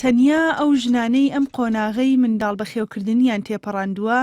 تەنیا ئەو ژنانەی ئەم قۆناغەی منداڵ بەخێوکردنیان تێپەڕاندووە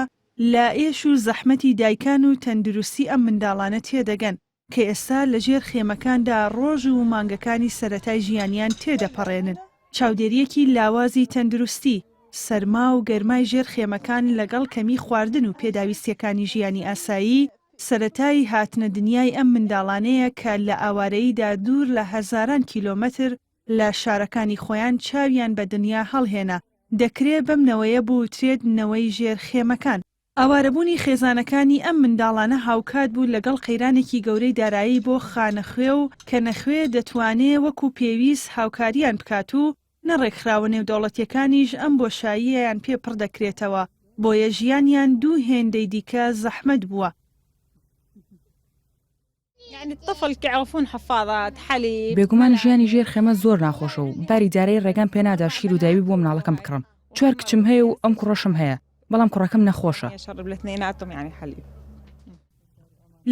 لە ئێش و زەحمەتی دایکان و تەندروستی ئەم منداڵانە تێدەگەن کە ئێستا لەژێر خێمەکاندا ڕۆژ و مانگەکانی سەرەتای ژیانیان تێدەپەڕێنن. چاودێریەکی لاوازی تەندروستی، سەرما و گەرمای ژێر خێمەکان لەگەڵ کەمی خواردن و پێداویستیەکانی ژیانی ئاسایی سەرەتای هاتنە دنیای ئەم منداڵانەیە کە لە ئاوارەییدا دوور لە هەزاران کیلۆمەتر لە شارەکانی خۆیان چاویان بە دنیا هەڵهێنا. دەکرێت بەم نەوەیە بوترێت نەوەی ژێر خێمەکان. ئاوارەبوونی خێزانەکانی ئەم منداڵانە هاوکات بوو لەگەڵ قەیرانێکی گەورەی دارایی بۆ خانەخوێ و کە نەخوێ دەتوانێت وەکو پێویست هاوکاریان بکات و نەڕێکخراوە نێودەوڵەتیەکانیش ئەم بۆشاییەیان پێ پڕ دەکرێتەوە بۆیە ژیانیان دوو هێندەی دیکە زەحمەت بووە. بێگومان ژیانی ژێر خێمە زۆر ناخۆشە و باری جارەی ڕێگەم پێنادا شیر و داوی بۆ مناڵەکەم بکڕم. 4 کچم هەیە و ئەم کوڕەشم هەیە، بەڵام کوڕەکەم نەخۆشە.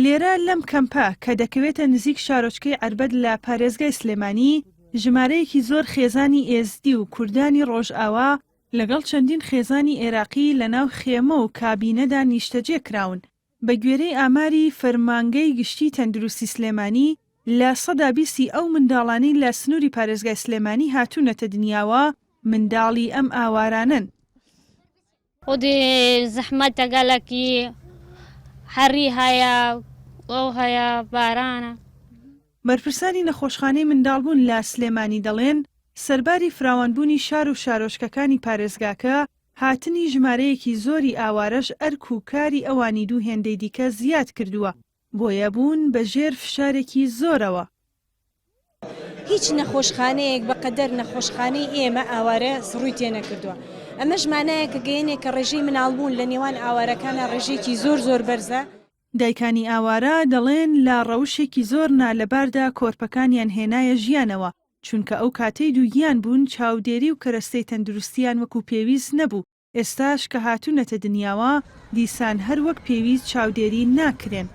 لێرە لەم کەمپە کە دەکەوێتە نزیک شارۆچکەی عەربەد لە پارێزگای سلێمانی، ژمارەیەکی زۆر خێزانی ئێزدی و کوردانی ڕۆژئاوا لەگەڵ چەندین خێزانی عێراقی لەناو خێمە و کابینەدا نیشتەجێ کراون. بە گوێرەی ئاماری فەرمانگەی گشتی تەندروستی سلێمانی لە 20 ئەو منداڵانەی لە سنووری پارێزگای سلێمانی هاتوونەتە دنیاوە منداڵی ئەم ئاوارانن. خودی زەحمەتە گەلێکی هەڕی هەیە ئەو هەیە بارانە. بەرپرسانی نەخۆشخانەی منداڵبوون لە سلێمانی دەڵێن سەرباری فراوانبوونی شار و شارۆچکەکانی پارێزگاکە هاتنی ژمارەیەکی زۆری ئاوارەش ئەرک و کاری ئەوانی دوو هێندەی دیکە زیاد کردووە بۆیە بوون بە ژێر فشارێکی زۆرەوە. هیچ نەخۆشخانەیەک بەقەدەر نەخۆشخانەی ئێمە ئاوارە ڕووی تێ نەکردووە. ئەمە ژمانەیە کە گەیەنێک کە ڕێژەی مناڵبوون لە نێوان ئاوارەکانە ڕێژێکی زۆر بەرزە. دایکانی ئاوارە دەڵێن لە ڕەوشێکی زۆر نالەباردا کۆرپەکانیان هێنایە ژیانەوە چونکە ئەو کاتەی دووگیان بوون چاودێری و کەرەستەی تەندروستیان وەکو پێویست نەبوو. ئێستاش کە هاتوونەتە دنیاوە دیسان هەر وەک پێویست چاودێری ناکرێن.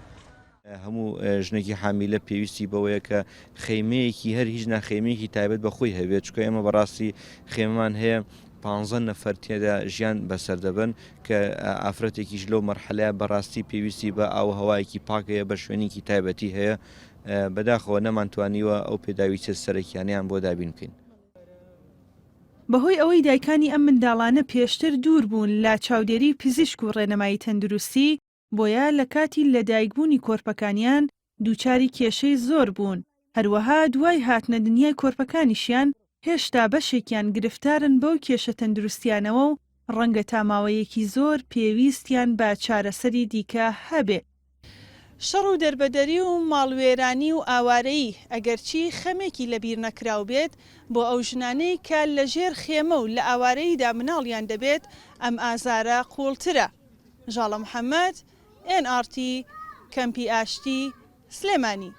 هەموو ژنێکی حامیلە پێویستی بەوەیە کە خەیمەیەکی هەر هیچ ناخەیمەیەکی تایبەت بەخۆی هەبێت چکە ئێمە بەڕاستی خێمەمان هەیە 15 نەفەر تێدا ژیان بەسەر دەبن کە ئافرەتێکیش لەو مەرحەلەیە بەڕاستی پێویستی بە ئاو هەوایەکی پاکەیە بە شوێنێکی تایبەتی هەیە بەداخەوە نەمانتوانیوە ئەو پێداویستە سەرەکیانیان بۆ دابین بکەین. بەهۆی ئەوەی دایکانی ئەم منداڵانە پێشتر دوور بوون لە چاودێری پزیشک و ڕێنەمایی تەندروستی بۆیە لە کاتی لەدایکبوونی کۆرپەکانیان دووچاری کێشەی زۆر بوون. هەروەها دوای هاتنە دنیای کۆرپەکانیشیان هێشتا بەشێکیان گرفتارن بەو کێشە تەندروستیانەوە و ڕەنگە تا ماوەیەکی زۆر پێویستیان بە چارەسەری دیکە هەبێ. شەڕ و دەربەدەری و ماڵوێرانی و ئاوارەیی ئەگەرچی خەمێکی لەبیر نەکراو بێت بۆ ئەو ژنانەی کە لە ژێر خێمە و لە ئاوارەییدا مناڵیان دەبێت ئەم ئازارە قوڵترە. ژاڵە محەممەد، NRT کەمپی ئاشتی سلێمانی.